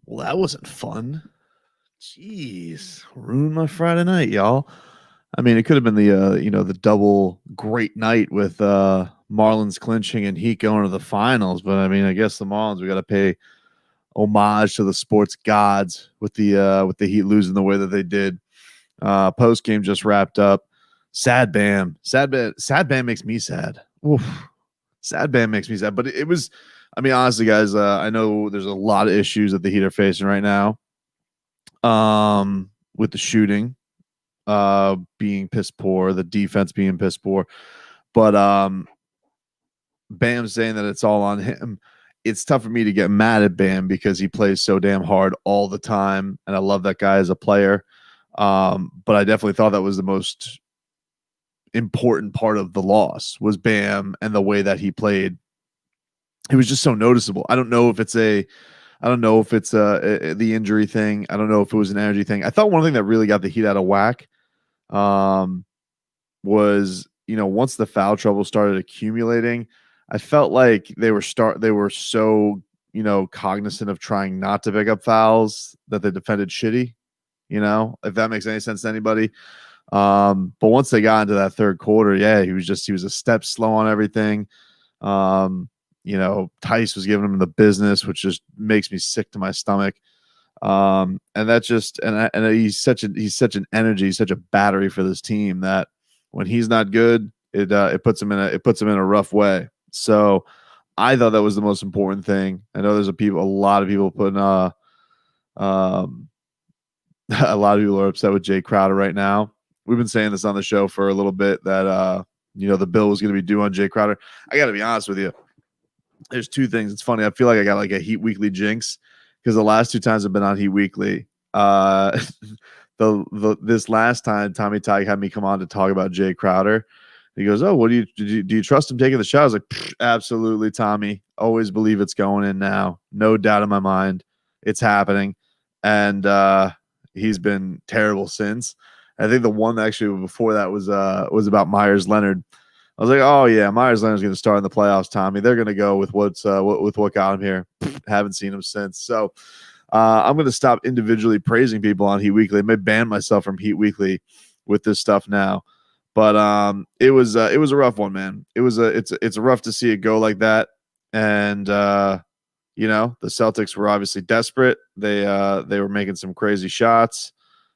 Well, that wasn't fun. Jeez, ruined my Friday night, y'all. I mean, it could have been the double great night with Marlins clinching and Heat going to the finals, but I mean, I guess the Marlins, we got to pay homage to the sports gods with the Heat losing the way that they did. Post game just wrapped up. Sad Bam makes me sad. Oof. Sad Bam makes me sad, but it was. I mean, honestly, guys, I know there's a lot of issues that the Heat are facing right now. With the shooting, being piss poor, the defense being piss poor, but Bam saying that it's all on him. It's tough for me to get mad at Bam because he plays so damn hard all the time, and I love that guy as a player. But I definitely thought that was the most important part of the loss was Bam and the way that he played. It was just so noticeable. I don't know if it's the injury thing. I don't know if it was an energy thing. I thought one thing that really got the Heat out of whack was once the foul trouble started accumulating, I felt like they were so cognizant of trying not to pick up fouls that they defended shitty. If that makes any sense to anybody. But once they got into that third quarter, yeah, he was a step slow on everything. Tice was giving him the business, which just makes me sick to my stomach. And that just and he's such an energy, such a battery for this team that when he's not good, it puts him in a rough way. So I thought that was the most important thing. I know there's a lot of people putting a lot of people are upset with Jay Crowder right now. We've been saying this on the show for a little bit that the bill was going to be due on Jay Crowder. I got to be honest with you. There's two things. It's funny. I feel like I got like a Heat Weekly jinx because the last two times I've been on Heat Weekly, this last time Tommy Tig had me come on to talk about Jay Crowder. He goes, "Oh, what do you trust him taking the shot?" I was like, "Absolutely, Tommy. Always believe it's going in now. No doubt in my mind, it's happening." And he's been terrible since. I think the one actually before that was about Myers Leonard. I was like, "Oh yeah, Myers Leonard's going to start in the playoffs, Tommy. They're going to go with what got him here." Haven't seen him since. So I'm going to stop individually praising people on Heat Weekly. I may ban myself from Heat Weekly with this stuff now. But it was a rough one, man. It's rough to see it go like that. And the Celtics were obviously desperate. They were making some crazy shots.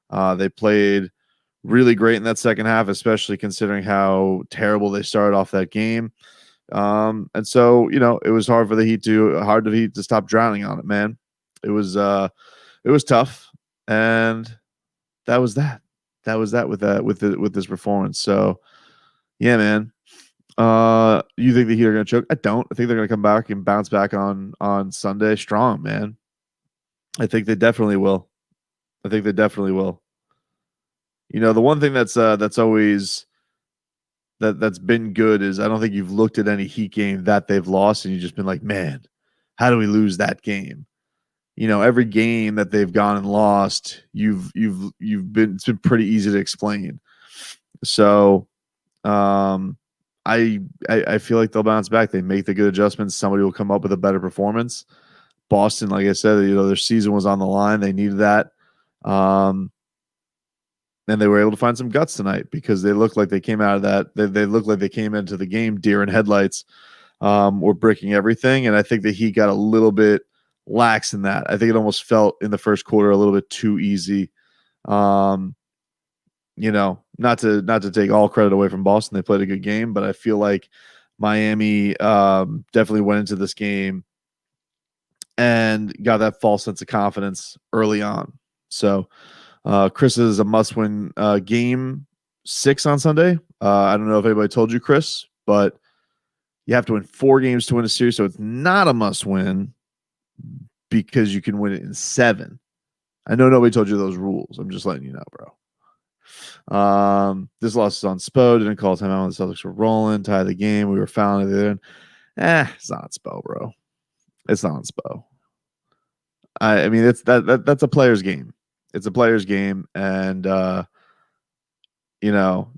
They played really great in that second half, especially considering how terrible they started off that game. And so, it was hard for the Heat to stop drowning on it, man. It was tough. And that was that. That was that with this performance. So yeah, man. You think the Heat are gonna choke? I don't. I think they're gonna come back and bounce back on Sunday strong, man. I think they definitely will. The one thing that's always that's been good is I don't think you've looked at any Heat game that they've lost and you've just been like, man, how do we lose that game? Every game that they've gone and lost, it's been pretty easy to explain. So I feel like they'll bounce back. They make the good adjustments. Somebody will come up with a better performance. Boston, like I said, their season was on the line. They needed that. And they were able to find some guts tonight because they looked like they came out of that. They looked like they came into the game deer in headlights, were bricking everything. And I think that he got a little bit lax in that. I think it almost felt in the first quarter a little bit too easy. Not to take all credit away from Boston. They played a good game, but I feel like Miami definitely went into this game and got that false sense of confidence early on. So Chris is a must-win game 6 on Sunday. I don't know if anybody told you, Chris, but you have to win 4 games to win a series, so it's not a must-win because you can win it in 7. I know nobody told you those rules. I'm just letting you know, bro. This loss is on Spo. Didn't call timeout when the Celtics were rolling. Tie the game. We were fouling at the end. It's not on Spo, bro. It's not on Spo. I mean, that's a player's game. It's a player's game, and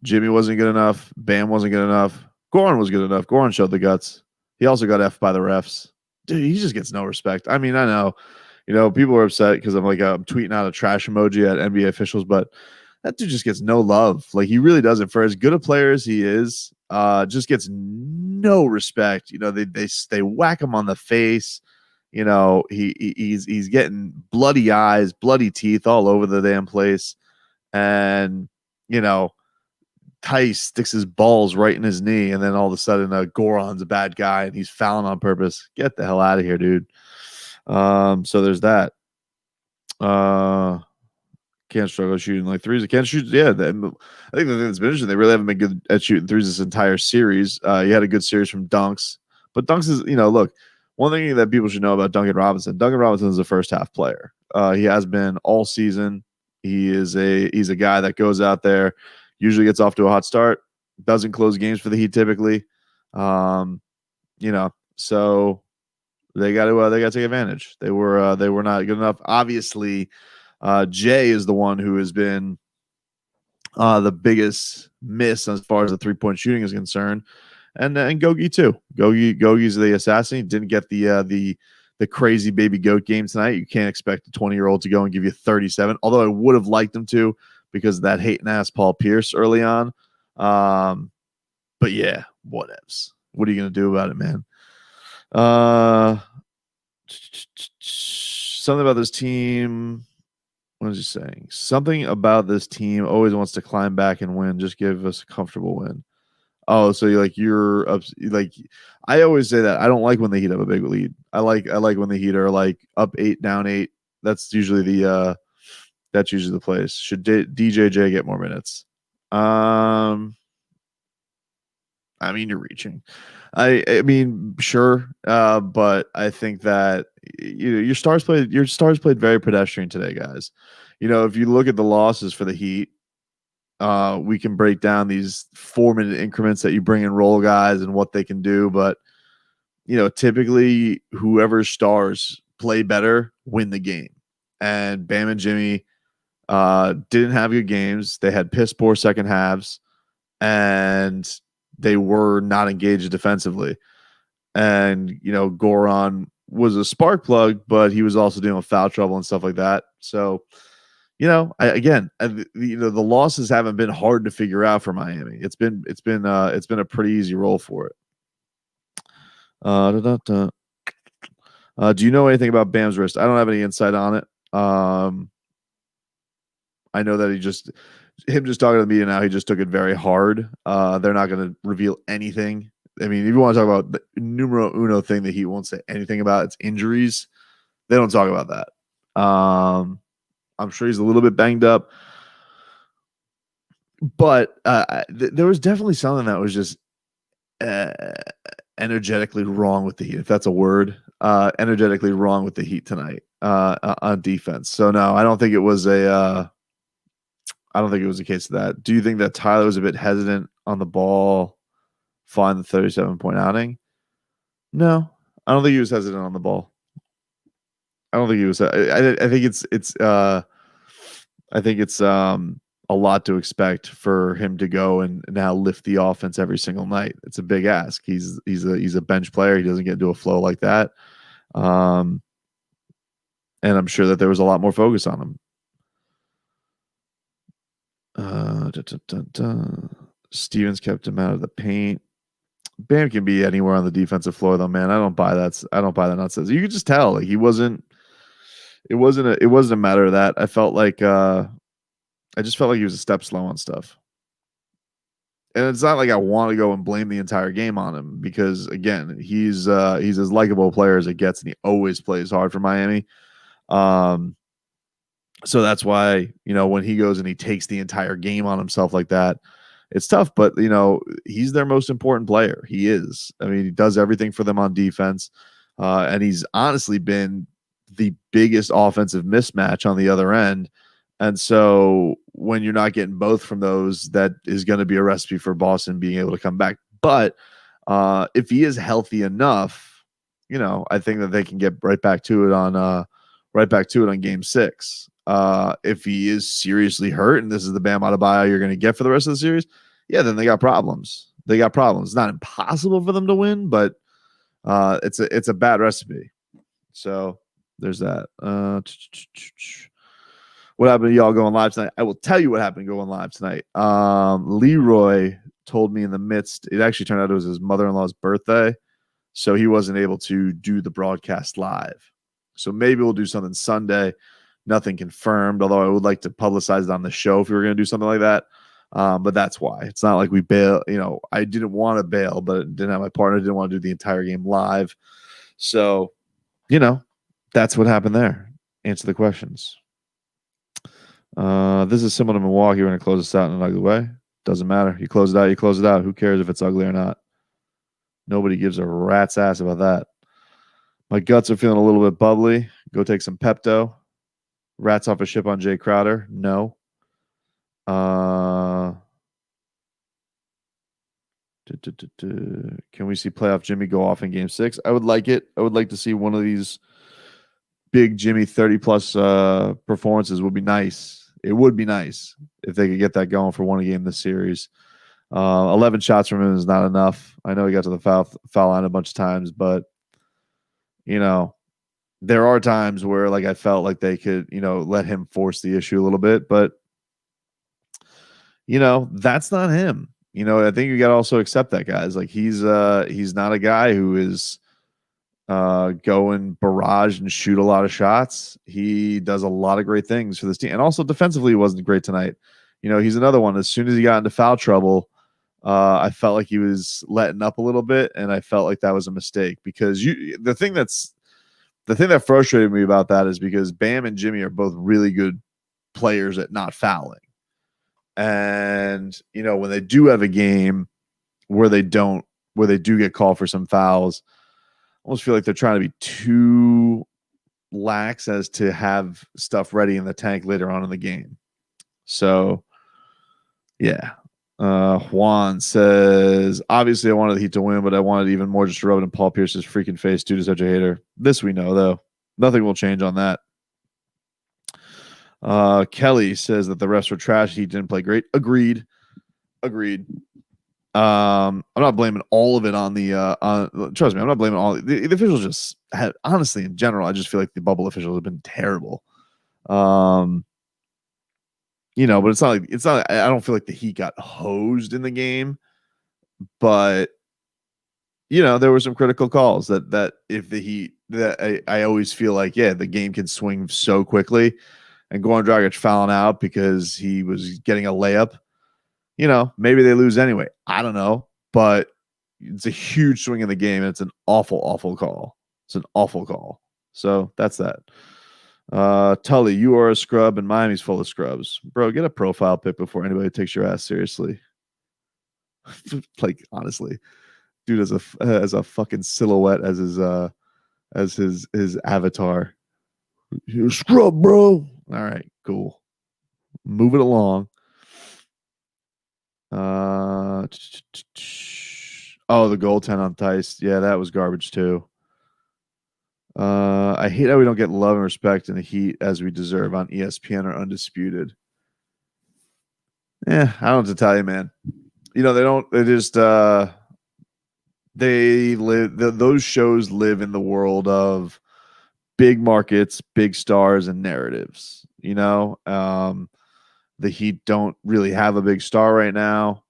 Jimmy wasn't good enough. Bam wasn't good enough. Goran was good enough. Goran showed the guts. He also got F by the refs. Dude, he just gets no respect. I mean, I know, People are upset because I'm tweeting out a trash emoji at NBA officials, but that dude just gets no love. Like, he really doesn't. For as good a player as he is, just gets no respect. They whack him on the face. He's getting bloody eyes, bloody teeth all over the damn place. And, Tice sticks his balls right in his knee, and then all of a sudden, Goron's a bad guy, and he's fouling on purpose. Get the hell out of here, dude. So there's that. Can't struggle shooting like threes. Can't shoot. Yeah, I think the thing that's been interesting, they really haven't been good at shooting threes this entire series. You had a good series from Dunks, but Dunks is, look, one thing that people should know about Duncan Robinson. Duncan Robinson is a first half player. He has been all season. He's a guy that goes out there, usually gets off to a hot start, doesn't close games for the Heat typically. So they got to take advantage. They were not good enough. Obviously, Jay is the one who has been the biggest miss as far as the 3-point shooting is concerned, and Gogi too. Gogi's the assassin. He didn't get the crazy baby goat game tonight. You can't expect a 20-year-old to go and give you 37. Although I would have liked him to, because of that hating ass Paul Pierce early on. But yeah, whatevs. What are you gonna do about it, man? Something about this team. What was he saying? Something about this team always wants to climb back and win. Just give us a comfortable win. Oh, so you're up, I always say that I don't like when the Heat have a big lead. I like when the Heat are like up 8, down 8. That's usually the place. Should DJJ get more minutes? I mean, you're reaching. I mean, sure, but I think that your stars played very pedestrian today, guys. If you look at the losses for the Heat, we can break down these 4-minute increments that you bring in role guys and what they can do, but typically whoever's stars play better win the game. And Bam and Jimmy didn't have good games. They had piss poor second halves, and they were not engaged defensively. And, Goron was a spark plug, but he was also dealing with foul trouble and stuff like that. So, the losses haven't been hard to figure out for Miami. It's been a pretty easy role for it. Do you know anything about Bam's wrist? I don't have any insight on it. I know that him just talking to the media now, he just took it very hard. They're not going to reveal anything. I mean, if you want to talk about the numero uno thing that he won't say anything about, it's injuries. They don't talk about that. I'm sure he's a little bit banged up, but there was definitely something that was just energetically wrong with the Heat, if that's a word. Energetically wrong with the Heat tonight on defense. So no, I don't think it was a case of that. Do you think that Tyler was a bit hesitant on the ball following the 37-point outing? No, I don't think he was hesitant on the ball. I don't think he was. I think it's a lot to expect for him to go and now lift the offense every single night. It's a big ask. He's a bench player. He doesn't get into a flow like that. And I'm sure that there was a lot more focus on him. Stevens kept him out of the paint. Bam can be anywhere on the defensive floor, though, man. I don't buy that nonsense. You could just tell, like, it wasn't a matter of that. I just felt like he was a step slow on stuff. And it's not like I want to go and blame the entire game on him, because again, he's as likable a player as it gets, and he always plays hard for Miami. So that's why, when he goes and he takes the entire game on himself like that, it's tough. But, he's their most important player. He is. I mean, he does everything for them on defense. And he's honestly been the biggest offensive mismatch on the other end. And so when you're not getting both from those, that is going to be a recipe for Boston being able to come back. But if he is healthy enough, I think that they can get right back to it on Game 6. If he is seriously hurt and this is the Bam Adebayo you're going to get for the rest of the series, yeah, then they got problems. It's not impossible for them to win, but it's a bad recipe. So there's that. What happened to y'all going live tonight? I will tell you what happened going live tonight. Leroy told me in the midst, it actually turned out it was his mother-in-law's birthday, so he wasn't able to do the broadcast live. So maybe we'll do something Sunday. Nothing confirmed, although I would like to publicize it on the show if we were going to do something like that. But that's why. It's not like we bail. I didn't want to bail, but didn't have my partner, didn't want to do the entire game live. So, that's what happened there. Answer the questions. This is similar to Milwaukee. We're going to close this out in an ugly way. Doesn't matter. You close it out, you close it out. Who cares if it's ugly or not? Nobody gives a rat's ass about that. My guts are feeling a little bit bubbly. Go take some Pepto. Rats off a ship on Jay Crowder? No. Can we see playoff Jimmy go off in game 6? I would like it. I would like to see one of these big Jimmy 30-plus performances. Would be nice. It would be nice if they could get that going for one game this series. 11 shots from him is not enough. I know he got to the foul line a bunch of times, but, there are times where I felt like they could, let him force the issue a little bit, but that's not him. I think you got to also accept that, guys. He's not a guy who is go and barrage and shoot a lot of shots. He does a lot of great things for this team, and also defensively, he wasn't great tonight. He's another one. As soon as he got into foul trouble, I felt like he was letting up a little bit, and I felt like that was a mistake because the thing that frustrated me about that is because Bam and Jimmy are both really good players at not fouling. And, when they do have a game where they do get called for some fouls, I almost feel like they're trying to be too lax as to have stuff ready in the tank later on in the game. So, yeah. Juan says, obviously I wanted the Heat to win, but I wanted even more just to rub it in Paul Pierce's freaking face due to such a hater. This we know, though. Nothing will change on that. Kelly says that the refs were trash. He didn't play great. Agreed. I'm not blaming all of it on the trust me, I'm not blaming all the officials. Just had, honestly, in general, I just feel like the bubble officials have been terrible. But it's not I don't feel like the Heat got hosed in the game, but there were some critical calls that if the Heat, that I always feel like, the game can swing so quickly, and Goran Dragic fouling out because he was getting a layup, maybe they lose anyway. I don't know, but it's a huge swing in the game, and it's an awful, awful call. It's an awful call. So that's that. Tully, you are a scrub, and Miami's full of scrubs. Bro, get a profile pic before anybody takes your ass seriously. Honestly, dude has a fucking silhouette as his avatar. You're a scrub, bro. All right, cool. Move it along. The goaltend on Theis. Yeah, that was garbage too. I hate how we don't get love and respect in the Heat as we deserve on ESPN or Undisputed. I don't have to tell you, man. Those shows live in the world of big markets, big stars, and narratives. The Heat don't really have a big star right now.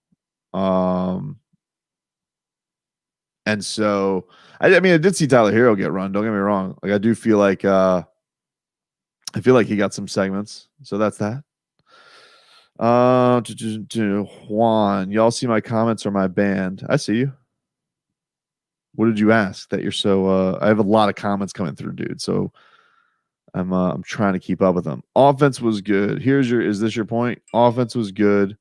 And so I did see Tyler Hero get run. Don't get me wrong. I do feel like I feel like he got some segments. So that's that. Juan, y'all see my comments or my band? I see you. What did you ask that you're so I have a lot of comments coming through, dude. So I'm trying to keep up with them. Offense was good. Is this your point? Offense was good.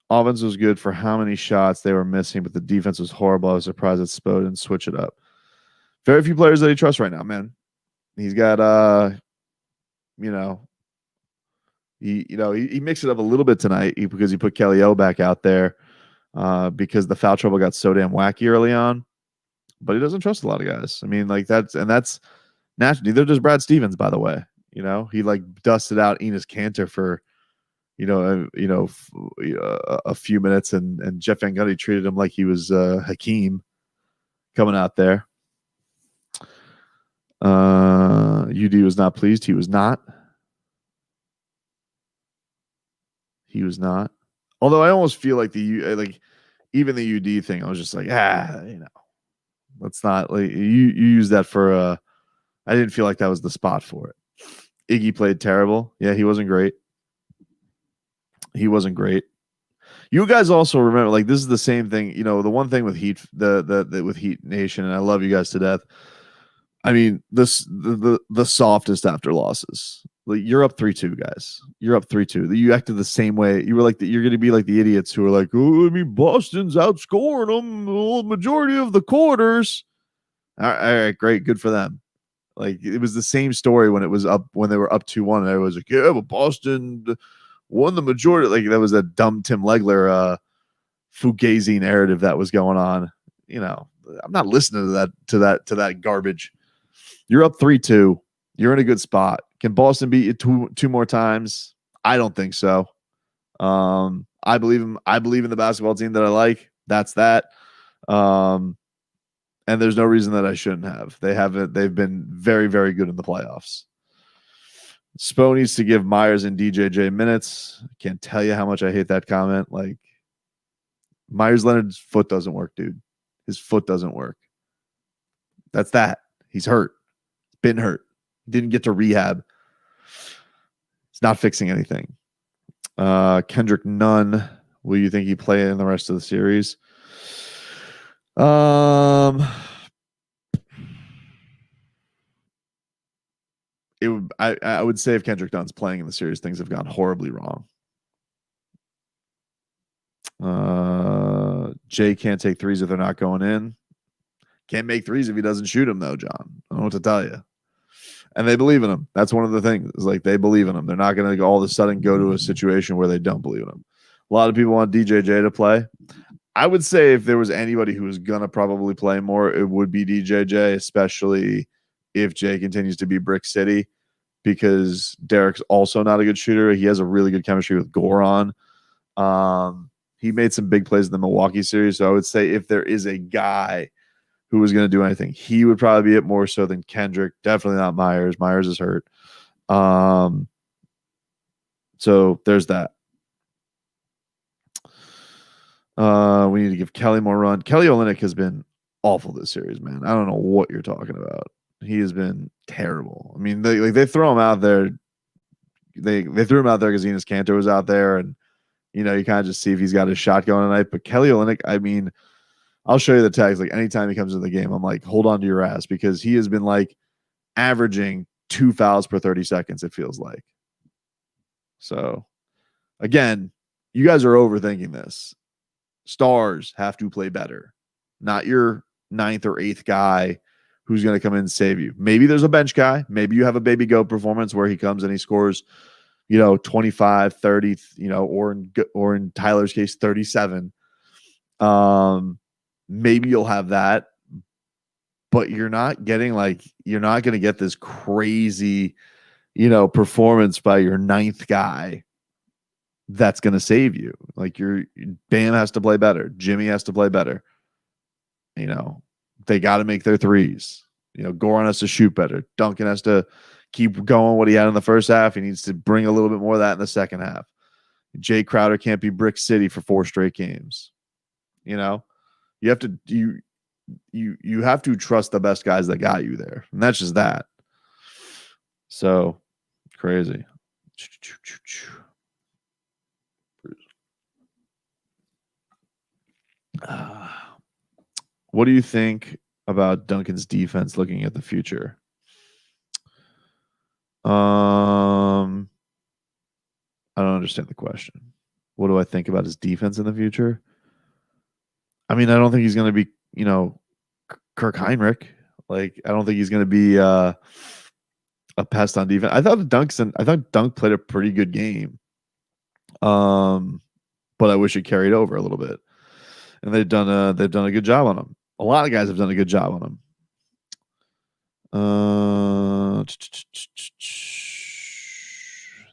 Offense was good for how many shots they were missing, but the defense was horrible. I was surprised that Spo didn't switch it up. Very few players that he trusts right now, man. He's got he mixed it up a little bit tonight because he put Kelly O back out there because the foul trouble got so damn wacky early on. But he doesn't trust a lot of guys. That's natural. Neither does Brad Stevens, by the way. He dusted out Enes Kanter for a few minutes, and Jeff Van Gundy treated him like he was Hakeem coming out there. UD was not pleased. He was not. He was not. Although I almost feel like even the UD thing, I was just like, let's not like you use that for I didn't feel like that was the spot for it. Iggy played terrible. Yeah, he wasn't great. He wasn't great. You guys also remember, like, this is the same thing. You know, the one thing with Heat, the with Heat Nation, and I love you guys to death. I mean, the softest after losses. Like, you're up 3-2, guys. You're up 3-2. You acted the same way. You were like you're going to be like the idiots who are like, oh, I mean, Boston's outscoring them the majority of the quarters. All right, great, good for them. Like, it was the same story when they were up 2-1, and I was like, yeah, but Boston won the majority. Like, that was a dumb Tim Legler fugazi narrative that was going on. You know, I'm not listening to that garbage. You're up 3-2. You're in a good spot. Can Boston beat you two more times? I don't think so. I believe in the basketball team that I like. That's that. And there's no reason that I shouldn't have. They've been very, very good in the playoffs. Spo needs to give Myers and DJJ minutes. I can't tell you how much I hate that comment. Like, Myers Leonard's foot doesn't work, dude. His foot doesn't work. That's that. He's hurt. He's been hurt. Didn't get to rehab. It's not fixing anything. Kendrick Nunn. Will you think he play in the rest of the series? I would say if Kendrick Nunn's playing in the series, things have gone horribly wrong. Jay can't take threes if they're not going in. Can't make threes if he doesn't shoot them, though, John. I don't know what to tell you. And they believe in him. That's one of the things. Is like, they believe in him. They're not going to all of a sudden go to a situation where they don't believe in him. A lot of people want DJJ to play. I would say if there was anybody who was going to probably play more, it would be DJJ, especially if Jay continues to be Brick City, because Derek's also not a good shooter. He has a really good chemistry with Goran. He made some big plays in the Milwaukee series. So I would say if there is a guy who was going to do anything, he would probably be it more so than Kendrick. Definitely not Myers. Myers is hurt. So there's that. We need to give Kelly more run. Kelly Olynyk has been awful this series, man. I don't know what you're talking about. He has been terrible. I mean, they throw him out there. They threw him out there because Enes Kanter was out there, and you know, you kind of just see if he's got his shot going tonight. But Kelly Olynyk, I mean, I'll show you the tags. Like, anytime he comes into the game, I'm like, hold on to your ass, because he has been like averaging 2 fouls per 30 seconds, it feels like. So again, you guys are overthinking this. Stars have to play better, not your 9th or 8th guy who's going to come in and save you. Maybe there's a bench guy. Maybe you have a baby goat performance where he comes and he scores, 25, 30, or in Tyler's case, 37. Maybe you'll have that, but you're not going to get this crazy, performance by your 9th guy that's going to save you. Like, Bam has to play better. Jimmy has to play better. They got to make their threes. Goran has to shoot better. Duncan has to keep going what he had in the first half. He needs to bring a little bit more of that in the second half. Jay Crowder can't be Brick City for 4 straight games. You have to you have to trust the best guys that got you there. And that's just that. So crazy. What do you think about Duncan's defense looking at the future? I don't understand the question. What do I think about his defense in the future? I mean, I don't think he's going to be, Kirk Heinrich. Like, I don't think he's going to be a pest on defense. I thought Dunk played a pretty good game. But I wish it carried over a little bit. And they've done a good job on him. A lot of guys have done a good job on him.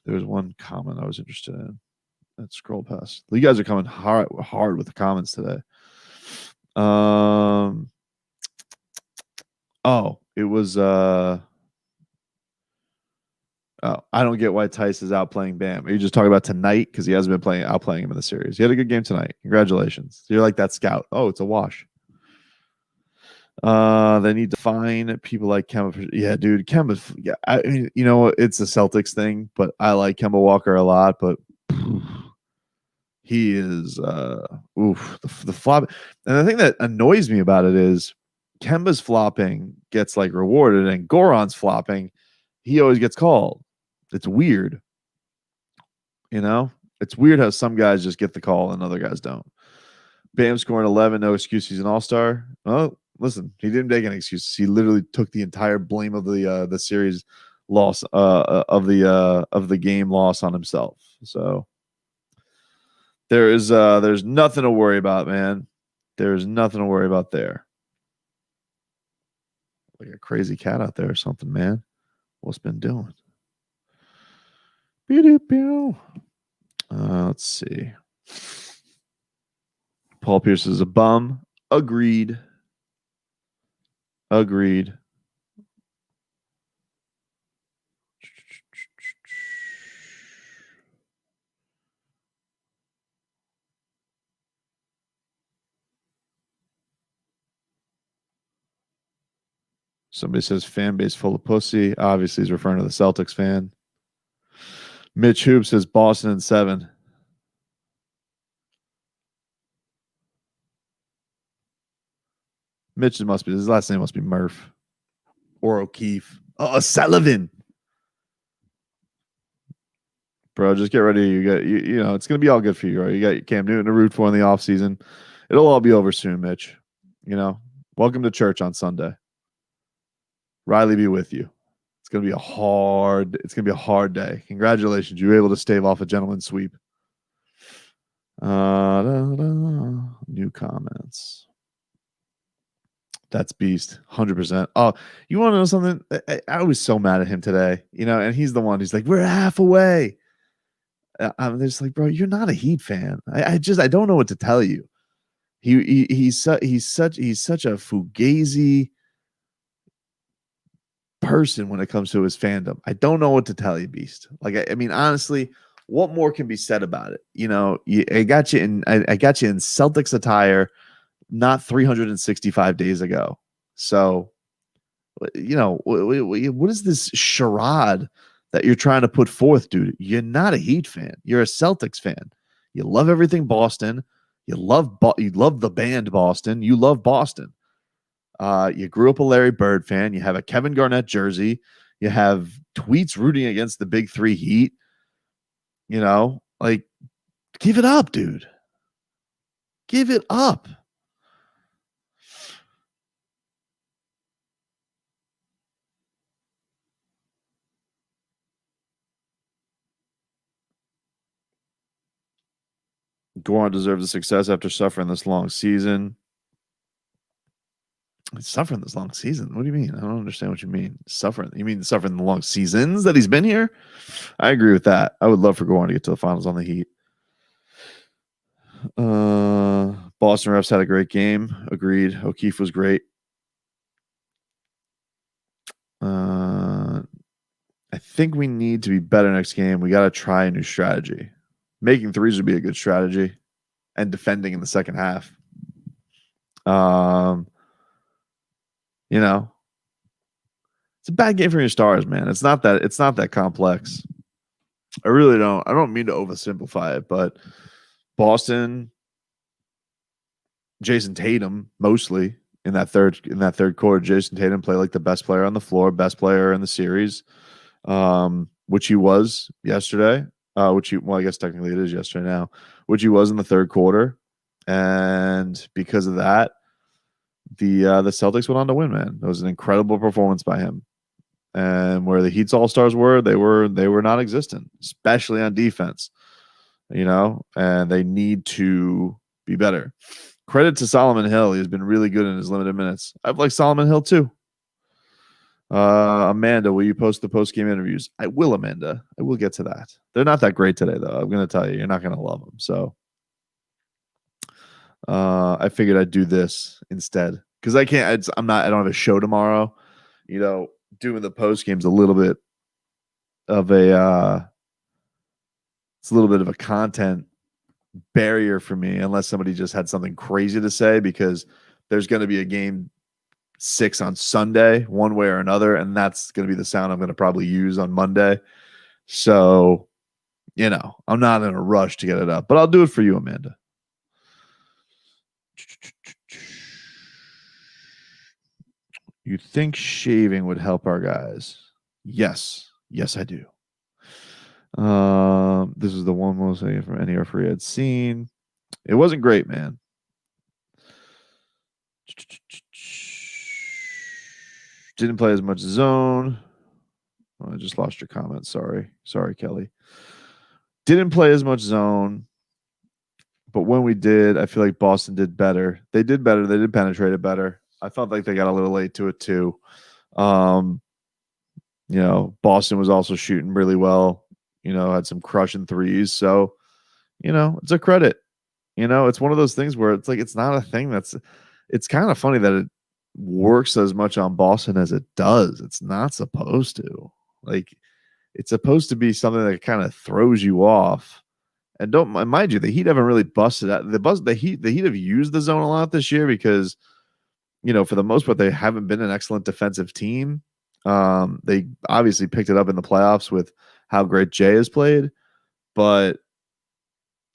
There was one comment I was interested in. Let's scroll past. You guys are coming hard with the comments today. Oh, it was oh, I don't get why Tice is outplaying Bam. Are you just talking about tonight? Because he hasn't been outplaying him in the series. He had a good game tonight. Congratulations. You're like that scout. Oh, it's a wash. They need to find people like Kemba. Yeah, dude, Kemba. Yeah, I mean, you know, it's a Celtics thing, but I like Kemba Walker a lot. But he is, the flop. And the thing that annoys me about it is Kemba's flopping gets like rewarded, and Goron's flopping, he always gets called. It's weird, you know. It's weird how some guys just get the call and other guys don't. Bam scoring 11, no excuse. He's an all-star. Well, listen, he didn't make any excuses. He literally took the entire blame of the series loss of the game loss on himself. So there's nothing to worry about, man. There's nothing to worry about there. Like a crazy cat out there or something, man. What's been doing? Let's see. Paul Pierce is a bum. Agreed. Somebody says fan base full of pussy. Obviously, he's referring to the Celtics fan. Mitch Hoop says Boston in 7. Mitch must be, his last name must be Murph or O'Keefe. Oh, Sullivan. Bro, just get ready. You know, it's gonna be all good for you, right? You got Cam Newton to root for in the offseason. It'll all be over soon, Mitch. You know, welcome to church on Sunday. Riley be with you. It's gonna be a hard day. Congratulations. You were able to stave off a gentleman's sweep. New comments. That's beast, 100%. Oh, you want to know something? I was so mad at him today, you know, and he's the one who's like, we're half away. I'm just like, bro, you're not a Heat fan. I don't know what to tell you. He's such a fugazi person when it comes to his fandom. I don't know what to tell you, beast. Like, I mean, honestly, what more can be said about it? You know, I got you in Celtics attire not 365 days ago. So, you know, what is this charade that you're trying to put forth, dude? You're not a Heat fan. You're a Celtics fan. You love everything Boston. You love the band Boston. You love Boston. You grew up a Larry Bird fan. You have a Kevin Garnett jersey. You have tweets rooting against the Big Three Heat. You know, like, give it up, dude. Give it up. Goran deserves the success after suffering this long season. Suffering this long season? What do you mean? I don't understand what you mean. Suffering? You mean suffering the long seasons that he's been here? I agree with that. I would love for Goran to get to the finals on the Heat. Boston refs had a great game. Agreed. O'Keefe was great. I think we need to be better next game. We got to try a new strategy. Making threes would be a good strategy, and defending in the second half. You know, it's a bad game for your stars, man. It's not that complex. I really don't. I don't mean to oversimplify it, but Boston, Jason Tatum mostly in that third quarter. Jason Tatum played like the best player on the floor, best player in the series, which he was yesterday. I guess technically it is yesterday now, which he was in the third quarter, and because of that, the Celtics went on to win. Man, it was an incredible performance by him. And where the Heat's all-stars were, they were non-existent, especially on defense. You know, and they need to be better. Credit to Solomon Hill. He's been really good in his limited minutes. I've liked Solomon Hill too. Amanda, will you post the post-game interviews? I will, Amanda. I will get to that. They're not that great today, though. I'm going to tell you. You're not going to love them. So I figured I'd do this instead. because I can't. I don't have a show tomorrow. Doing the post game's a little bit of a. It's a little bit of a content barrier for me unless somebody just had something crazy to say, because there's going to be a game 6 on Sunday one way or another, and that's going to be the sound I'm going to probably use on Monday. So, I'm not in a rush to get it up, but I'll do it for you, Amanda. You think shaving would help our guys? Yes, I do. This is the one most from any referee I'd seen. It wasn't great, man. Didn't play as much zone. Oh, I just lost your comment. Sorry, Kelly. Didn't play as much zone, but when we did, I feel like Boston did better. They did better. They did penetrate it better. I felt like they got a little late to it too. Boston was also shooting really well. Had some crushing threes. So, it's a credit. It's one of those things where it's like it's not a thing it's kind of funny that it works as much on Boston as it does. It's not supposed to. Like, it's supposed to be something that kind of throws you off. And don't mind you, the Heat haven't really busted out. The Heat have used the zone a lot this year because, for the most part, they haven't been an excellent defensive team. They obviously picked it up in the playoffs with how great Jay has played, but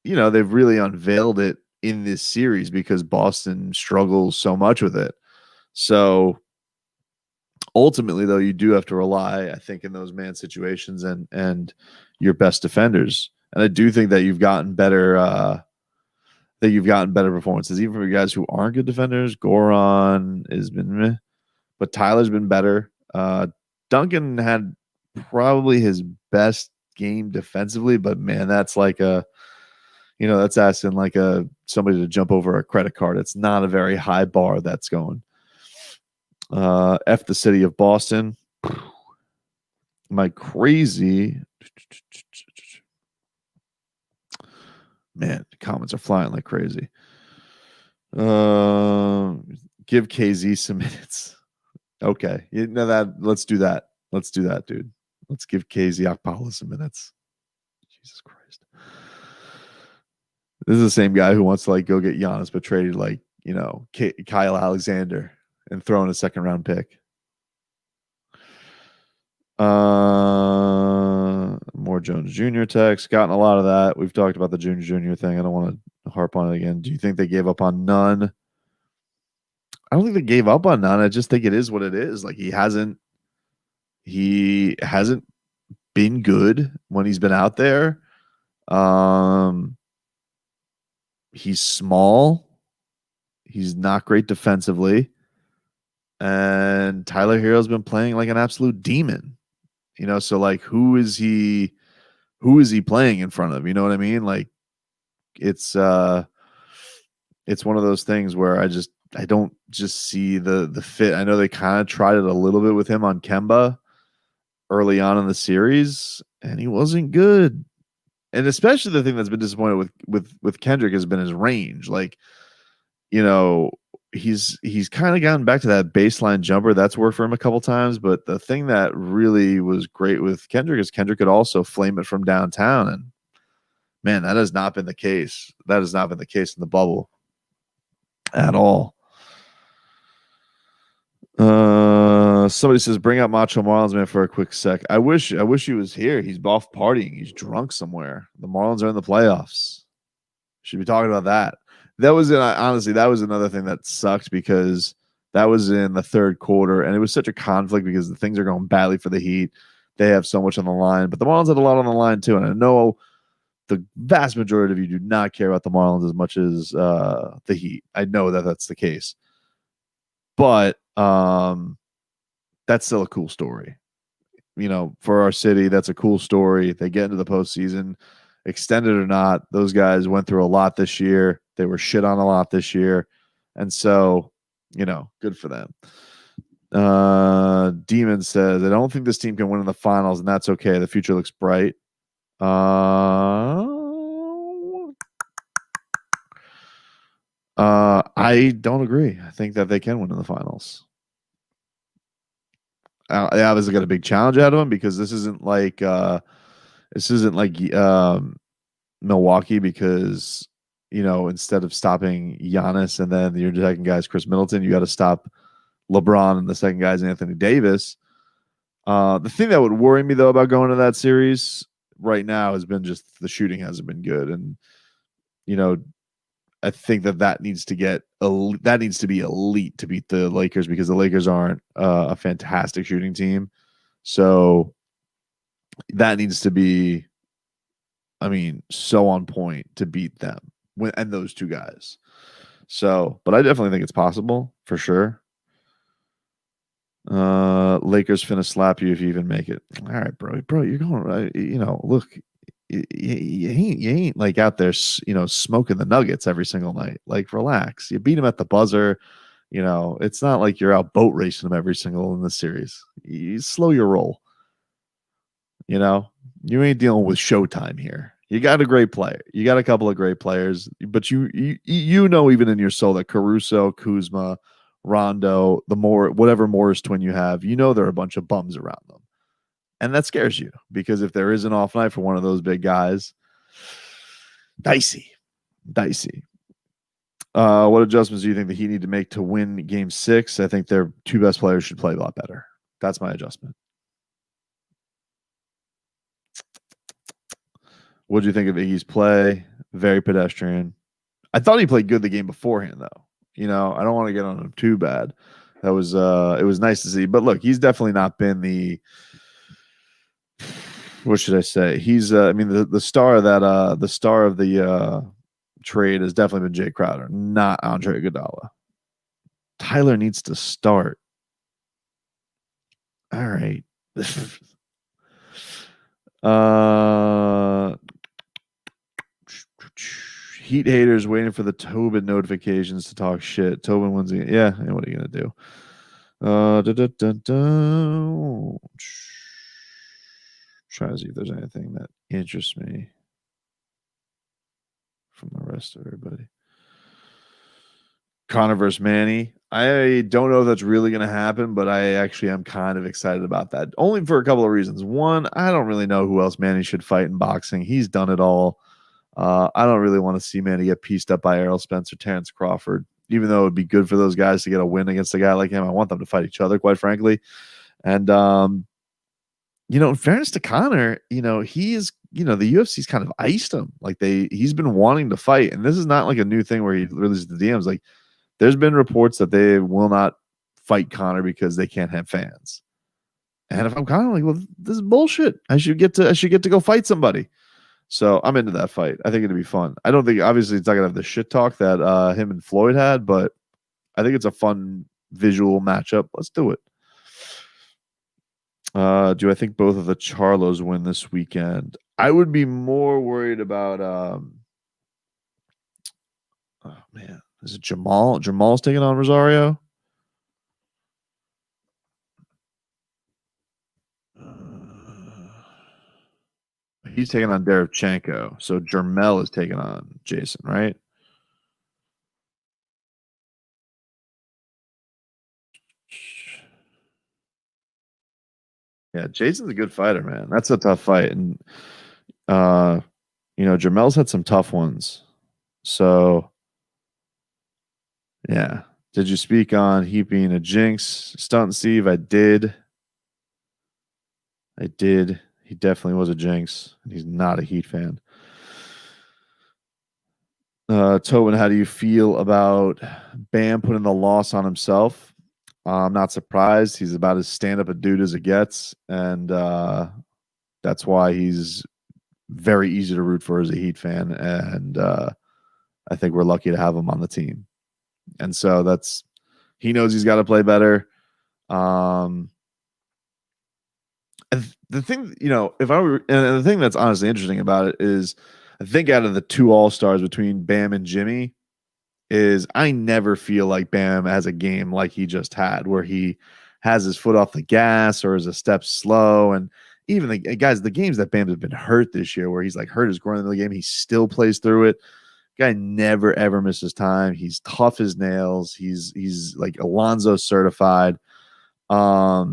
they've really unveiled it in this series because Boston struggles so much with it. So ultimately, though, you do have to rely, I think, in those man situations and your best defenders. And I do think that you've gotten better. Performances, even for guys who aren't good defenders. Goran has been meh, but Tyler's been better. Duncan had probably his best game defensively, but man, that's like that's asking like somebody to jump over a credit card. It's not a very high bar that's going. F the city of Boston. Am I crazy? Man, the comments are flying like crazy. Give KZ some minutes. Okay. Let's do that. Let's do that, dude. Let's give KZ Okpala some minutes. Jesus Christ. This is the same guy who wants to go get Giannis, but traded Kyle Alexander and throw in a second round pick. More Jones Jr. text. Gotten a lot of that. We've talked about the Jones Jr. thing. I don't want to harp on it again. Do you think they gave up on none? I don't think they gave up on none. I just think it is what it is. Like, he hasn't been good when he's been out there. He's small. He's not great defensively. And Tyler Hero's been playing like an absolute demon. So who is he playing in front of? You know what I mean? Like, it's one of those things where I don't just see the fit. I know they kind of tried it a little bit with him on Kemba early on in the series, and he wasn't good. And especially the thing that's been disappointed with Kendrick has been his range. Like, he's kind of gotten back to that baseline jumper. That's worked for him a couple times. But the thing that really was great with Kendrick is Kendrick could also flame it from downtown. And man, that has not been the case. That has not been the case in the bubble at all. Somebody says, bring out Macho Marlins man for a quick sec. I wish he was here. He's off partying. He's drunk somewhere. The Marlins are in the playoffs. Should be talking about that. Honestly, that was another thing that sucked because that was in the third quarter, and it was such a conflict because the things are going badly for the Heat. They have so much on the line, but the Marlins had a lot on the line too. And I know the vast majority of you do not care about the Marlins as much as the Heat. I know that that's the case, but that's still a cool story. For our city, that's a cool story. They get into the postseason, extended or not. Those guys went through a lot this year. They were shit on a lot this year. And so, good for them. Demon says, I don't think this team can win in the finals, and that's okay. The future looks bright. I don't agree. I think that they can win in the finals. They obviously got a big challenge ahead of them because this isn't like Milwaukee because instead of stopping Giannis and then your second guy is Chris Middleton, you got to stop LeBron and the second guy is Anthony Davis. The thing that would worry me though about going to that series right now has been just the shooting hasn't been good, and I think that needs to be elite to beat the Lakers because the Lakers aren't a fantastic shooting team, so that needs to be, so on point to beat them and those two guys. So, but I definitely think it's possible for sure. Lakers finna slap you if you even make it. All right, bro, you're going right. Look, you ain't like out there, smoking the Nuggets every single night. Like, relax. You beat them at the buzzer. It's not like you're out boat racing them every single in the series. You slow your roll. You ain't dealing with Showtime here. You got a great player. You got a couple of great players, but you even in your soul that Caruso, Kuzma, Rondo, whatever Morris twin you have, there are a bunch of bums around them. And that scares you because if there is an off night for one of those big guys, dicey. What adjustments do you think the Heat need to make to win Game 6? I think their two best players should play a lot better. That's my adjustment. What do you think of Iggy's play? Very pedestrian. I thought he played good the game beforehand, though. I don't want to get on him too bad. That was it was nice to see. But look, he's definitely not been the, what should I say? He's the star of that the star of the trade has definitely been Jay Crowder, not Andre Iguodala. Tyler needs to start. All right. Heat haters waiting for the Tobin notifications to talk shit. Tobin wins again. Yeah, and what are you gonna do? Trying to see if there's anything that interests me from the rest of everybody. Connor versus Manny. I don't know if that's really going to happen, but I actually am kind of excited about that. Only for a couple of reasons. One, I don't really know who else Manny should fight in boxing. He's done it all. I don't really want to see Manny get pieced up by Errol Spence or Terrence Crawford, even though it would be good for those guys to get a win against a guy like him. I want them to fight each other, quite frankly. And, in fairness to Connor, he is, the UFC's kind of iced him. Like he's been wanting to fight. And this is not like a new thing where he releases the DMs. Like, there's been reports that they will not fight Connor because they can't have fans. And if I'm Connor, like, well, this is bullshit. I should get to go fight somebody. So I'm into that fight. I think it'd be fun. I don't think, obviously, it's not gonna have the shit talk that him and Floyd had, but I think it's a fun visual matchup. Let's do it. Do I think both of the Charlos win this weekend? I would be more worried about. Oh man. Is it Jamal? Jamal's taking on Rosario. He's taking on Derevchenko. So Jermel is taking on Jason, right? Yeah, Jason's a good fighter, man. That's a tough fight. And Jermel's had some tough ones. So yeah. Did you speak on Heat being a jinx? Stunt Steve, I did. He definitely was a jinx. He's not a Heat fan. Tobin, how do you feel about Bam putting the loss on himself? I'm not surprised. He's about as stand-up a dude as it gets. And that's why he's very easy to root for as a Heat fan. And I think we're lucky to have him on the team. And so he knows he's got to play better. And the thing, the thing that's honestly interesting about it is I think out of the two all-stars between Bam and Jimmy is I never feel like Bam has a game like he just had where he has his foot off the gas or is a step slow. And even the games that Bam has been hurt this year where he's like hurt his groin in the game, he still plays through it. Guy never ever misses time. He's tough as nails. He's like Alonso certified. I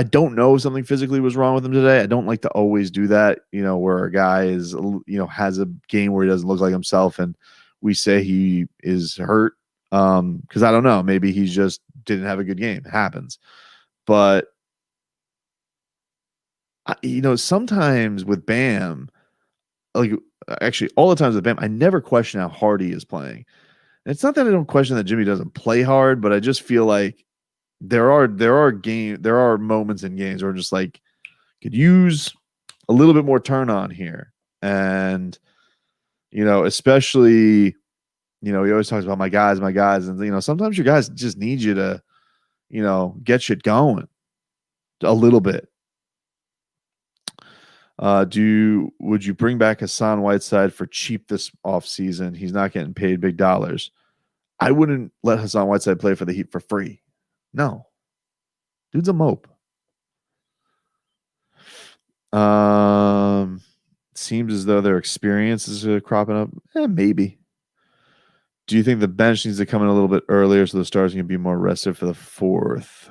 don't know if something physically was wrong with him today. I don't like to always do that, where a guy is, has a game where he doesn't look like himself and we say he is hurt. Because I don't know, maybe he just didn't have a good game. It happens. But, sometimes with Bam, like actually all the times with Bam, I never question how hard he is playing. And it's not that I don't question that Jimmy doesn't play hard, but I just feel like there are moments in games where I'm just like, could use a little bit more turn on here. And, especially, he always talks about my guys. And, sometimes your guys just need you to, get shit going a little bit. Would you bring back Hassan Whiteside for cheap this offseason? He's not getting paid big dollars. I wouldn't let Hassan Whiteside play for the Heat for free. No. Dude's a mope. Seems as though their experience is cropping up. Maybe. Do you think the bench needs to come in a little bit earlier so the stars can be more rested for the fourth?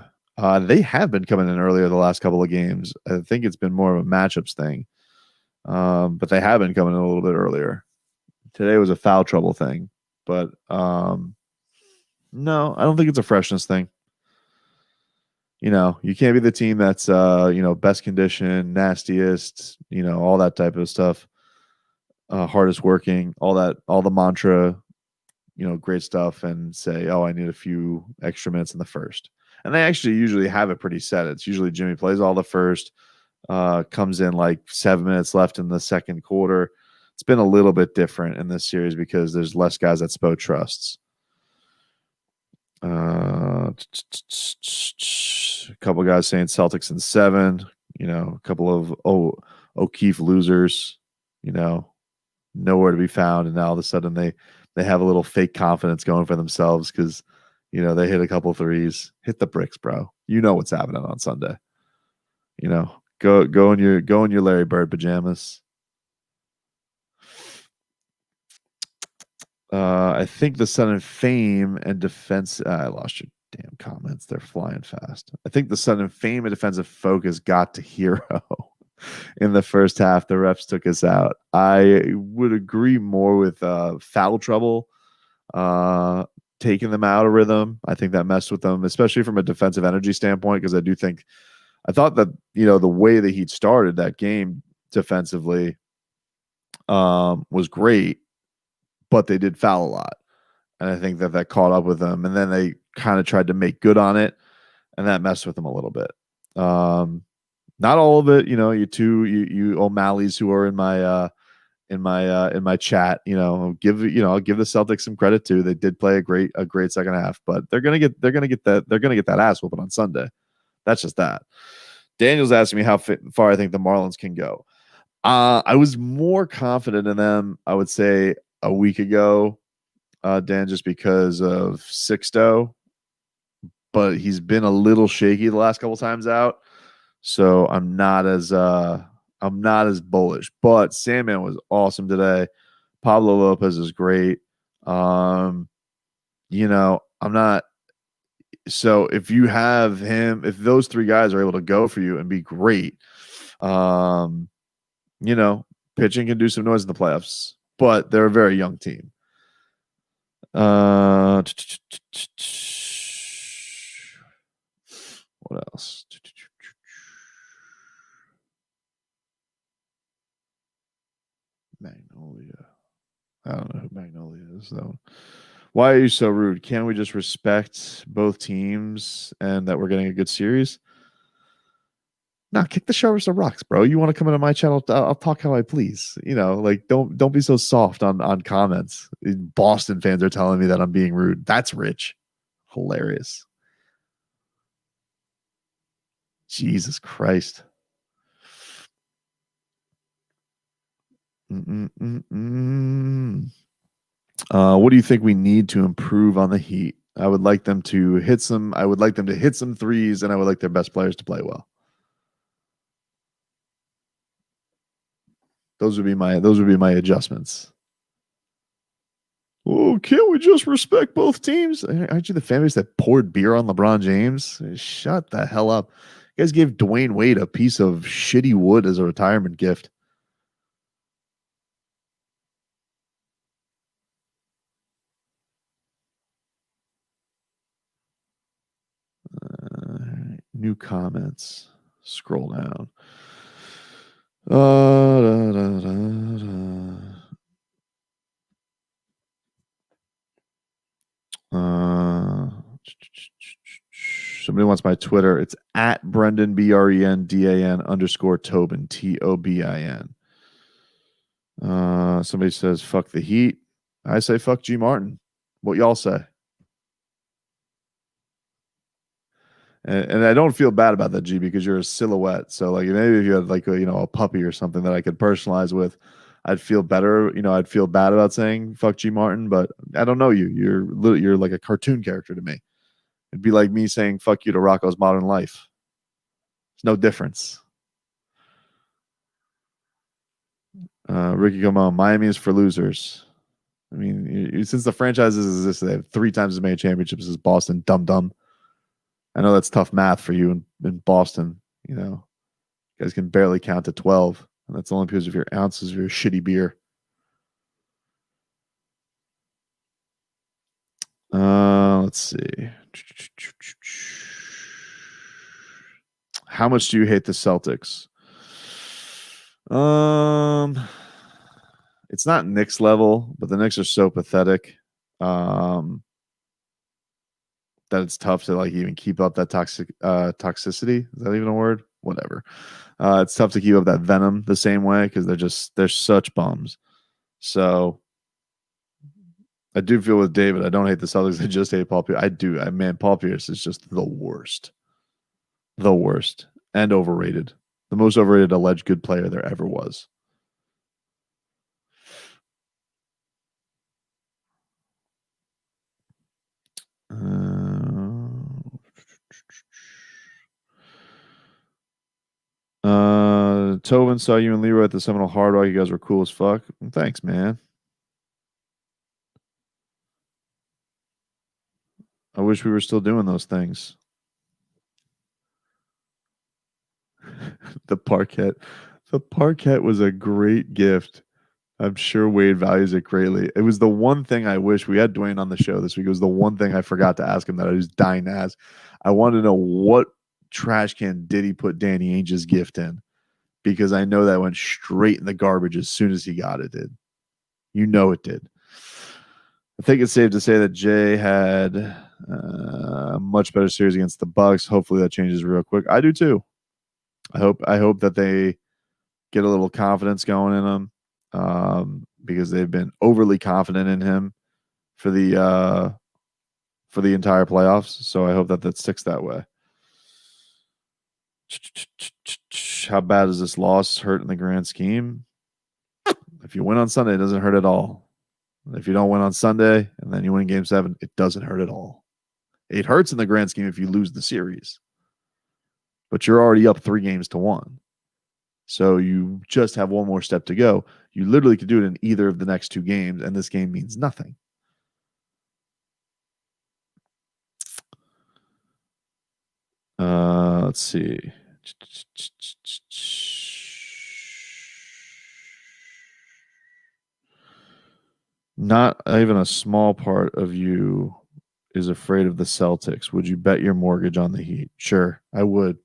They have been coming in earlier the last couple of games. I think it's been more of a matchups thing. But they have been coming in a little bit earlier. Today was a foul trouble thing. But no, I don't think it's a freshness thing. You can't be the team that's best condition, nastiest, all that type of stuff. Hardest working, all the mantra, great stuff, and say, oh, I need a few extra minutes in the first. And they actually usually have it pretty set. It's usually Jimmy plays all the first, comes in like 7 minutes left in the second quarter. It's been a little bit different in this series because there's less guys that Spo trusts. A couple guys saying Celtics in 7, a couple of O'Keefe losers, nowhere to be found. And now all of a sudden they have a little fake confidence going for themselves because, they hit a couple threes. Hit the bricks, bro. You know what's happening on Sunday. Go in your Larry Bird pajamas. I think the sudden fame and defense. I lost your damn comments. They're flying fast. I think the sudden fame and defensive focus got to Hero in the first half. The refs took us out. I would agree more with foul trouble taking them out of rhythm. I think that messed with them, especially from a defensive energy standpoint, because I thought that, the way that he'd started that game defensively was great, but they did foul a lot. And I think that caught up with them. And then they kind of tried to make good on it, and that messed with them a little bit. Not all of it, you O'Malley's who are in my chat, I'll give the Celtics some credit too. They did play a great second half, but they're gonna get that ass whooping on Sunday. That's just that. Daniel's asking me how far I think the Marlins can go. I was more confident in them, I would say, a week ago, Dan, just because of Sixto, but he's been a little shaky the last couple times out, so I'm not as bullish. But Sandman was awesome today. Pablo Lopez is great. I'm not. So if you have him, if those three guys are able to go for you and be great, pitching can do some noise in the playoffs, but they're a very young team. What else? Magnolia. I don't know who Magnolia is, though. Why are you so rude? Can't we just respect both teams and that we're getting a good series? Nah, kick the showers of rocks, bro. You want to come into my channel? I'll talk how I please. Don't be so soft on comments. Boston fans are telling me that I'm being rude. That's rich. Hilarious. Jesus Christ. What do you think we need to improve on the Heat? I would like them to hit some threes, and I would like their best players to play well. Those would be my adjustments. Oh, can't we just respect both teams? Aren't you the fan base that poured beer on LeBron James? Shut the hell up. You guys gave Dwayne Wade a piece of shitty wood as a retirement gift. New comments. Scroll down. Da, da, da, somebody wants my Twitter. It's at Brendan BRENDAN_Tobin TOBIN. Somebody says fuck the Heat. I say fuck G Martin. What y'all say? And I don't feel bad about that, G, because you're a silhouette. So like maybe if you had like a puppy or something that I could personalize with, I'd feel better. I'd feel bad about saying fuck G Martin, but I don't know you. You're like a cartoon character to me. It'd be like me saying fuck you to Rocco's Modern Life. There's no difference. Ricky, come on. Miami is for losers. I mean, since the franchises exist, they have 3 times as many championships as Boston. Dum dum. I know that's tough math for you in Boston. You guys can barely count to 12, and that's only because of your ounces of your shitty beer. Let's see. How much do you hate the Celtics? It's not Knicks level, but the Knicks are so pathetic that it's tough to like even keep up that toxicity. Is that even a word? Whatever. It's tough to keep up that venom the same way because they're such bums. So I do feel with David. I don't hate the Celtics. I just hate Paul Pierce. I do. Man, Paul Pierce is just the worst. The worst. And overrated. The most overrated alleged good player there ever was. Tobin saw you and Leroy at the Seminole Hard Rock. You guys were cool as fuck. Thanks, man. I wish we were still doing those things. The parquet. The parquet was a great gift. I'm sure Wade values it greatly. It was the one thing I wish we had Dwayne on the show this week. It was the one thing I forgot to ask him that I was dying to ask. I wanted to know what trash can did he put Danny Ainge's gift in, because I know that went straight in the garbage as soon as he got it. Did it did? I think it's safe to say that Jay had a much better series against the Bucks. Hopefully that changes real quick. I do too. I hope that they get a little confidence going in them, because they've been overly confident in him for the entire playoffs. So I hope that sticks that way. How bad does this loss hurt in the grand scheme? If you win on Sunday, it doesn't hurt at all. If you don't win on Sunday and then you win Game 7, it doesn't hurt at all. It hurts in the grand scheme if you lose the series, but you're already up 3-1. So you just have one more step to go. You literally could do it in either of the next 2 games, and this game means nothing. Let's see. Not even a small part of you is afraid of the Celtics. Would you bet your mortgage on the Heat? Sure, I would.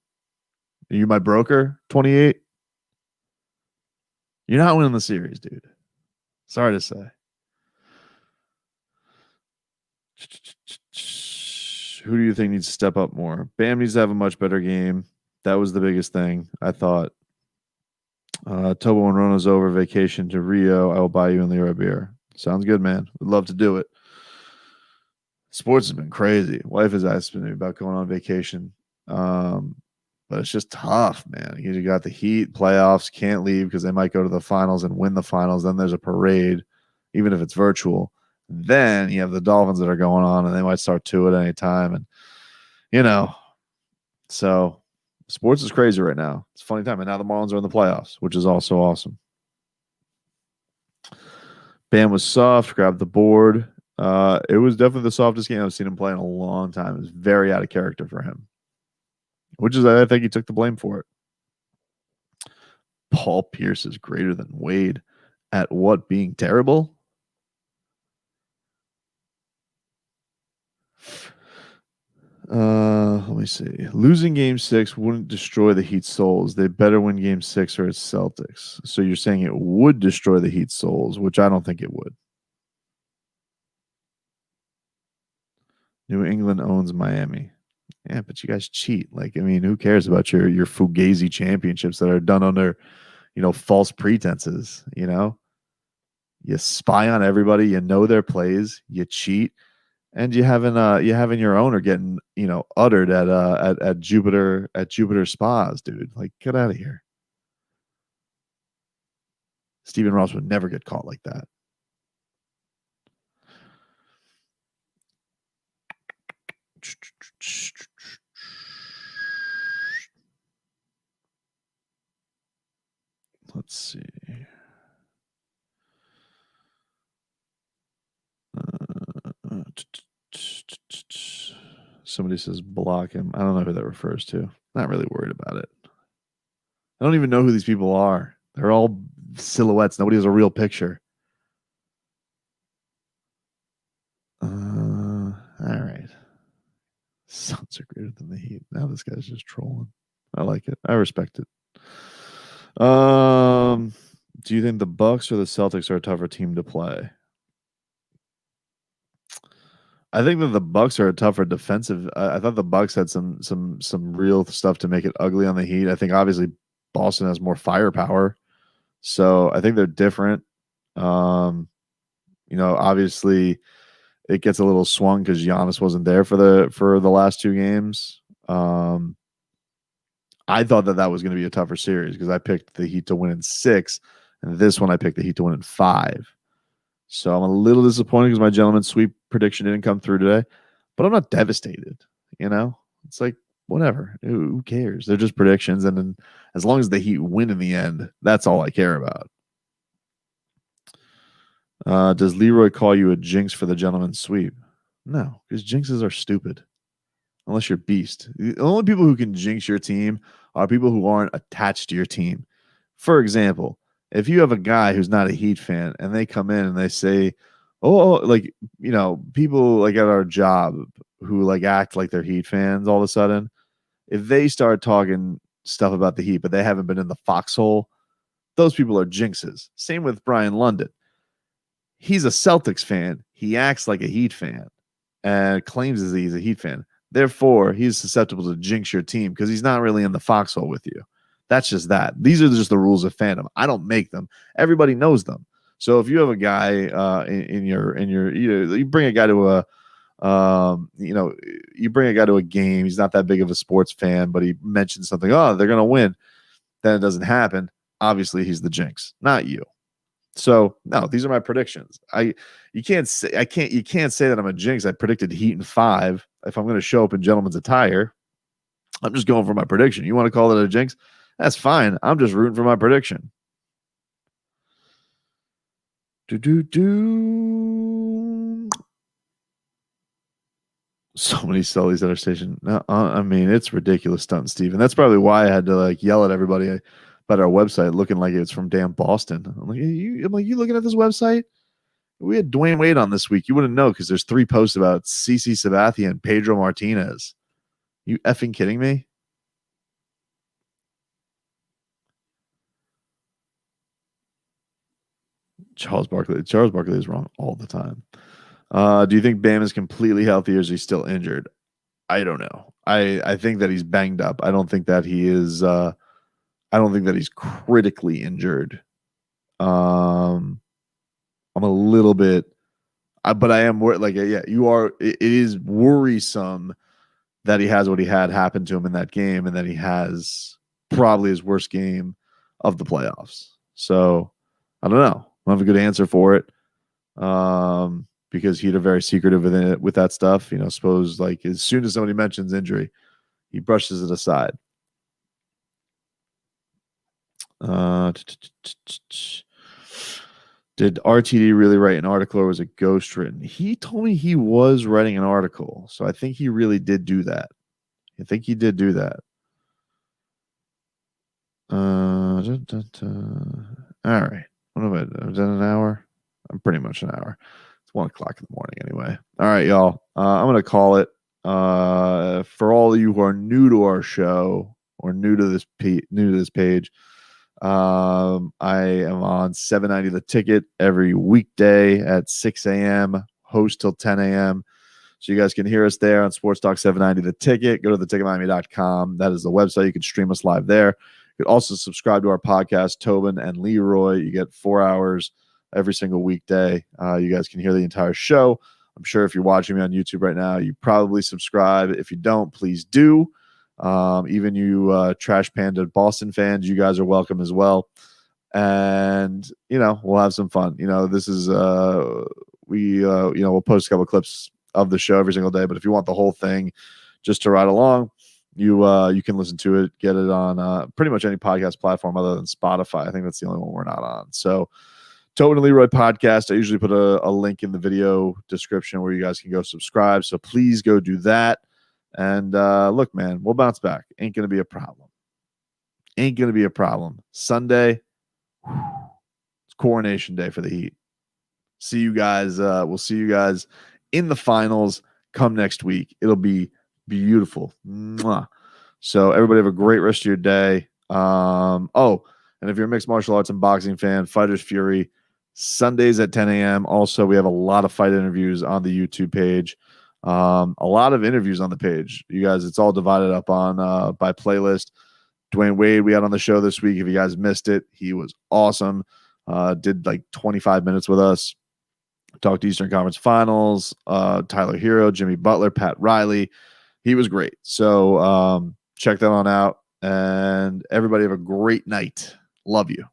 Are you my broker? 28? You're not winning the series, dude. Sorry to say. Who do you think needs to step up more? Bam needs to have a much better game. That was the biggest thing, I thought. Tobo and Rona's over vacation to Rio. I will buy you and Leroy beer. Sounds good, man. Would love to do it. Sports has been crazy. Wife has asked me about going on vacation. But it's just tough, man. You got the Heat, playoffs, can't leave because they might go to the finals and win the finals. Then there's a parade, even if it's virtual. Then you have the Dolphins that are going on, and they might start 2 at any time. And, so sports is crazy right now. It's a funny time. And now the Marlins are in the playoffs, which is also awesome. Bam was soft, grabbed the board. It was definitely the softest game I've seen him play in a long time. It was very out of character for him, which is I think he took the blame for it. Paul Pierce is greater than Wade at what, being terrible? Let me see. Losing game 6 wouldn't destroy the Heat's souls. They better win game 6 or it's Celtics. So you're saying it would destroy the Heat's souls, which I don't think it would. New England owns Miami. Yeah, but you guys cheat. Like, I mean, who cares about your Fugazi championships that are done under, false pretenses, You spy on everybody, you know their plays, you cheat, and you having your owner getting, uttered at Jupiter Spas, dude. Like, get out of here. Stephen Ross would never get caught like that. Let's see. Somebody says block him. I don't know who that refers to. Not really worried about it. I don't even know who these people are. They're all silhouettes. Nobody has a real picture. All right. Suns are greater than the Heat. Now this guy's just trolling. I like it. I respect it. Do you think the Bucks or the Celtics are a tougher team to play? I think that the Bucks are a tougher defensive. I thought the Bucks had some real stuff to make it ugly on the Heat. I think obviously Boston has more firepower, so I think they're different. Obviously it gets a little swung because Giannis wasn't there for the last 2 games. I thought that was going to be a tougher series because I picked the Heat to win in 6, and this one I picked the Heat to win in 5. So I'm a little disappointed because my gentleman's sweep prediction didn't come through today, but I'm not devastated. It's like whatever. Who cares? They're just predictions, and then as long as the Heat win in the end, that's all I care about. Does Leroy call you a jinx for the gentleman's sweep? No, because jinxes are stupid. Unless you're beast. The only people who can jinx your team are people who aren't attached to your team. For example, if you have a guy who's not a Heat fan and they come in and they say, like, people like at our job who like act like they're Heat fans all of a sudden, if they start talking stuff about the Heat, but they haven't been in the foxhole, those people are jinxes. Same with Brian London. He's a Celtics fan. He acts like a Heat fan and claims that he's a Heat fan. Therefore, he's susceptible to jinx your team because he's not really in the foxhole with you. That's just that. These are just the rules of fandom. I don't make them. Everybody knows them. So if you have a guy in your you bring a guy to you bring a guy to a game. He's not that big of a sports fan, but he mentions something. Oh, they're gonna win. Then it doesn't happen. Obviously, he's the jinx, not you. So no, these are my predictions. You can't say that I'm a jinx. I predicted Heat in 5. If I'm going to show up in gentleman's attire, I'm just going for my prediction. You want to call it a jinx? That's fine. I'm just rooting for my prediction. So many Sullys at our station. No, I mean, it's ridiculous, Stunt Steve. And that's probably why I had to like yell at everybody about our website looking like it's from damn Boston. I'm like, you looking at this website? We had Dwayne Wade on this week. You wouldn't know because there's 3 posts about CC Sabathia and Pedro Martinez. You effing kidding me? Charles Barkley is wrong all the time. Do you think Bam is completely healthy or is he still injured? I don't know. I think that he's banged up. I don't think that he is. I don't think that he's critically injured. I'm a little bit, but I am worried. Like, yeah, you are. It is worrisome that he has what he had happen to him in that game, and that he has probably his worst game of the playoffs. So I don't know. I don't have a good answer for it. Because he'd are very secretive with that stuff. Suppose like as soon as somebody mentions injury, he brushes it aside. Did RTD really write an article or was it ghost written? He told me he was writing an article. So I think he really did do that. I think he did do that. All right. What am I? Is that an hour? I'm pretty much an hour. It's 1 o'clock in the morning anyway. All right, y'all. I'm gonna call it. For all of you who are new to our show or new to this page, I am on 790 The Ticket every weekday at 6 a.m. Host till 10 a.m. So you guys can hear us there on Sports Talk 790 The Ticket. Go to theticketmiami.com. That is the website. You can stream us live there. You can also subscribe to our podcast, Tobin and Leroy. You get 4 hours every single weekday. You guys can hear the entire show. I'm sure if you're watching me on YouTube right now, you probably subscribe. If you don't, please do. Even you Trash Panda Boston fans, you guys are welcome as well. And, we'll have some fun. This is, we'll post a couple clips of the show every single day. But if you want the whole thing just to ride along, you can listen to it, get it on pretty much any podcast platform other than Spotify. I think that's the only one we're not on. So Tobin and Leroy podcast, I usually put a link in the video description where you guys can go subscribe. So please go do that. And look, man, we'll bounce back. Ain't going to be a problem. Ain't going to be a problem. Sunday, it's coronation day for the Heat. See you guys. We'll see you guys in the finals come next week. It'll be beautiful. Mwah. So everybody have a great rest of your day. And if you're a mixed martial arts and boxing fan, Fighters Fury, Sundays at 10 a.m. Also, we have a lot of fight interviews on the YouTube page. A lot of interviews on the page. You guys, it's all divided up on by playlist. Dwayne Wade, we had on the show this week. If you guys missed it, he was awesome. Did like 25 minutes with us. Talked Eastern Conference Finals. Tyler Hero, Jimmy Butler, Pat Riley. He was great. So check that on out. And everybody have a great night. Love you.